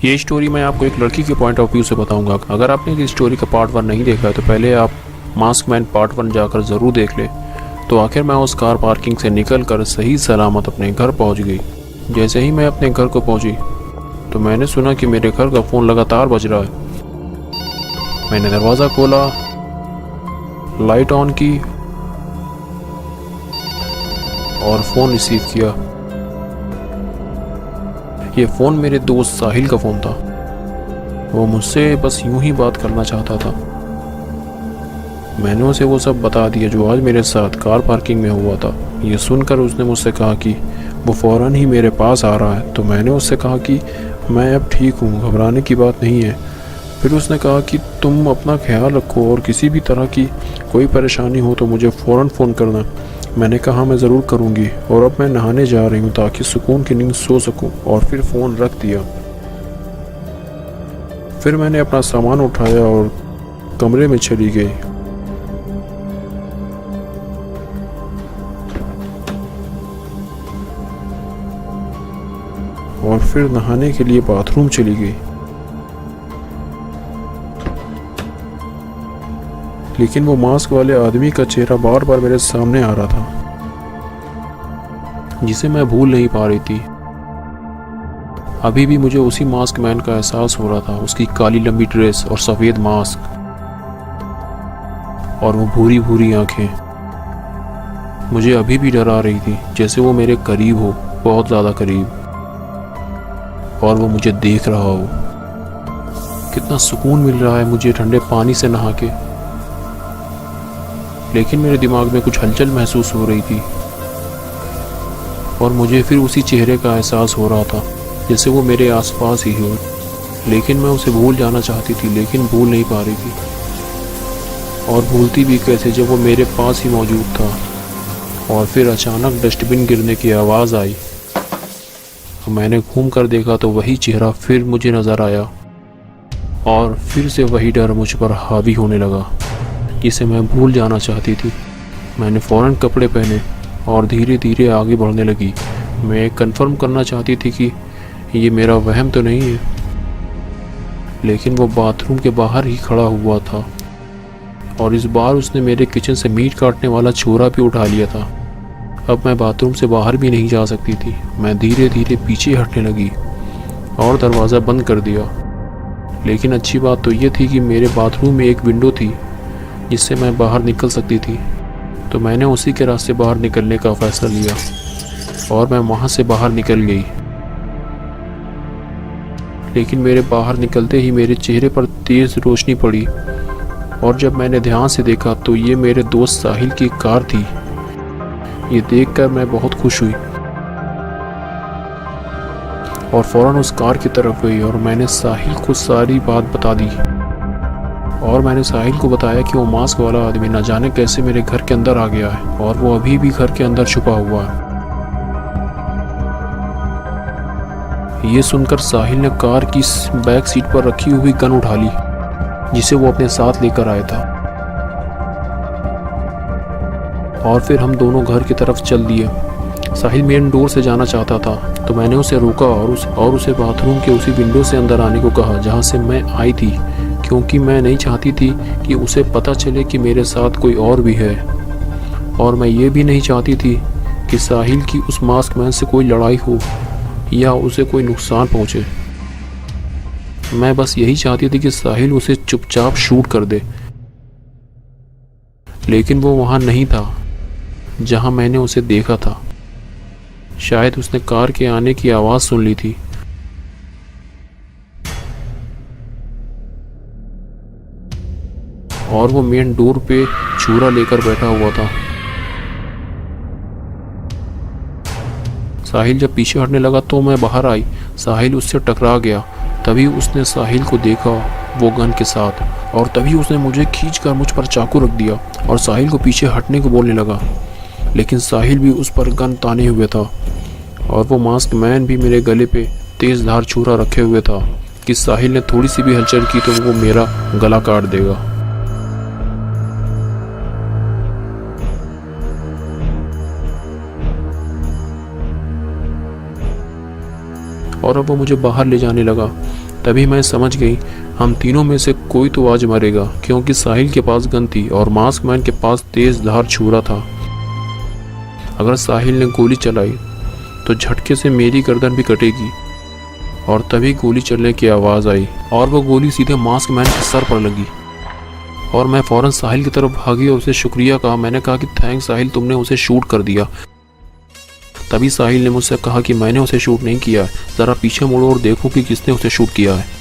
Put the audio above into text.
ये स्टोरी मैं आपको एक लड़की के पॉइंट ऑफ व्यू से बताऊंगा। अगर आपने इस स्टोरी का पार्ट 1 नहीं देखा है तो पहले आप मास्क मैन पार्ट 1 जाकर ज़रूर देख ले। तो आखिर मैं उस कार पार्किंग से निकल कर सही सलामत अपने घर पहुंच गई। जैसे ही मैं अपने घर को पहुंची तो मैंने सुना कि मेरे घर का फ़ोन लगातार बज रहा है। मैंने दरवाज़ा खोला, लाइट ऑन की और फ़ोन रिसीव किया। ये फ़ोन मेरे दोस्त साहिल का फ़ोन था। वो मुझसे बस यूं ही बात करना चाहता था। मैंने उसे वो सब बता दिया जो आज मेरे साथ कार पार्किंग में हुआ था। ये सुनकर उसने मुझसे कहा कि वो फ़ौरन ही मेरे पास आ रहा है। तो मैंने उससे कहा कि मैं अब ठीक हूँ, घबराने की बात नहीं है। फिर उसने कहा कि तुम अपना ख्याल रखो और किसी भी तरह की कोई परेशानी हो तो मुझे फ़ौरन फ़ोन करना। मैंने कहा मैं ज़रूर करूँगी और अब मैं नहाने जा रही हूँ ताकि सुकून की नींद सो सकूँ। और फिर फ़ोन रख दिया। फिर मैंने अपना सामान उठाया और कमरे में चली गई। और फिर नहाने के लिए बाथरूम चली गई। लेकिन वो मास्क वाले आदमी का चेहरा बार बार मेरे सामने आ रहा था, जिसे मैं भूल नहीं पा रही थी। अभी भी मुझे उसी मास्क मैन का एहसास हो रहा था, उसकी काली लंबी ड्रेस और सफ़ेद मास्क और वो भूरी भूरी आंखें मुझे अभी भी डरा रही थी, जैसे वो मेरे करीब हो, बहुत ज़्यादा करीब, और वो मुझे देख रहा हो। कितना सुकून मिल रहा है मुझे ठंडे पानी से नहा के। लेकिन मेरे दिमाग में कुछ हलचल महसूस हो रही थी और मुझे फिर उसी चेहरे का एहसास हो रहा था, जैसे वो मेरे आसपास ही हो। लेकिन मैं उसे भूल जाना चाहती थी, लेकिन भूल नहीं पा रही थी। और भूलती भी कैसे जब वो मेरे पास ही मौजूद था। और फिर अचानक डस्टबिन गिरने की आवाज़ आई। मैंने घूम कर देखा तो वही चेहरा फिर मुझे नज़र आया और फिर से वही डर मुझ पर हावी होने लगा, जिसे मैं भूल जाना चाहती थी। मैंने फ़ौरन कपड़े पहने और धीरे धीरे आगे बढ़ने लगी। मैं कंफर्म करना चाहती थी कि ये मेरा वहम तो नहीं है। लेकिन वो बाथरूम के बाहर ही खड़ा हुआ था और इस बार उसने मेरे किचन से मीट काटने वाला छुरा भी उठा लिया था। अब मैं बाथरूम से बाहर भी नहीं जा सकती थी। मैं धीरे धीरे पीछे हटने लगी और दरवाज़ा बंद कर दिया। लेकिन अच्छी बात तो ये थी कि मेरे बाथरूम में एक विंडो थी जिससे मैं बाहर निकल सकती थी। तो मैंने उसी के रास्ते बाहर निकलने का फ़ैसला लिया और मैं वहाँ से बाहर निकल गई। लेकिन मेरे बाहर निकलते ही मेरे चेहरे पर तेज़ रोशनी पड़ी और जब मैंने ध्यान से देखा तो ये मेरे दोस्त साहिल की कार थी। ये देखकर मैं बहुत खुश हुई और फ़ौरन उस कार की तरफ गई और मैंने साहिल को सारी बात बता दी। और मैंने साहिल को बताया कि वो मास्क वाला आदमी न जाने कैसे मेरे घर के अंदर आ गया है और वो अभी भी घर के अंदर छुपा हुआ है। ये सुनकर साहिल ने कार की बैक सीट पर रखी हुई गन उठा ली, जिसे वो अपने साथ लेकर आया था। और फिर हम दोनों घर की तरफ चल दिए। साहिल मेन डोर से जाना चाहता था तो मैंने उसे रोका और उसे बाथरूम के उसी विंडो से अंदर आने को कहा जहां से मैं आई थी, क्योंकि मैं नहीं चाहती थी कि उसे पता चले कि मेरे साथ कोई और भी है। और मैं ये भी नहीं चाहती थी कि साहिल की उस मास्क मैन से कोई लड़ाई हो या उसे कोई नुकसान पहुंचे। मैं बस यही चाहती थी कि साहिल उसे चुपचाप शूट कर दे। लेकिन वो वहाँ नहीं था जहाँ मैंने उसे देखा था। शायद उसने कार के आने की आवाज़ सुन ली थी। और वो मेन डोर पे छुरा लेकर बैठा हुआ था। साहिल जब पीछे हटने लगा तो मैं बाहर आई। साहिल उससे टकरा गया। तभी उसने साहिल को देखा वो गन के साथ और तभी उसने मुझे खींचकर मुझ पर चाकू रख दिया और साहिल को पीछे हटने को बोलने लगा। लेकिन साहिल भी उस पर गन ताने हुए था और वो मास्क मैन भी मेरे गले पे तेज़ धार छुरा रखे हुए था कि साहिल ने थोड़ी सी भी हलचल की तो वो मेरा गला काट देगा। और अब वो मुझे बाहर ले जाने लगा तभी मैं समझ गई हम तीनों में से कोई तो आज मरेगा, क्योंकि साहिल के पास गन थी और मास्क मैन के पास तेज धार छुरा था। अगर साहिल ने गोली चलाई तो झटके से मेरी गर्दन भी कटेगी। और तभी गोली चलने की आवाज़ आई और वो गोली सीधे मास्क मैन के सर पर लगी। और मैं फ़ौरन साहिल की तरफ भागी और उसे शुक्रिया कहा। मैंने कहा कि थैंक्स साहिल, तुमने उसे शूट कर दिया। तभी साहिल ने मुझसे कहा कि मैंने उसे शूट नहीं किया, ज़रा पीछे मुड़ो और देखो कि किसने उसे शूट किया है।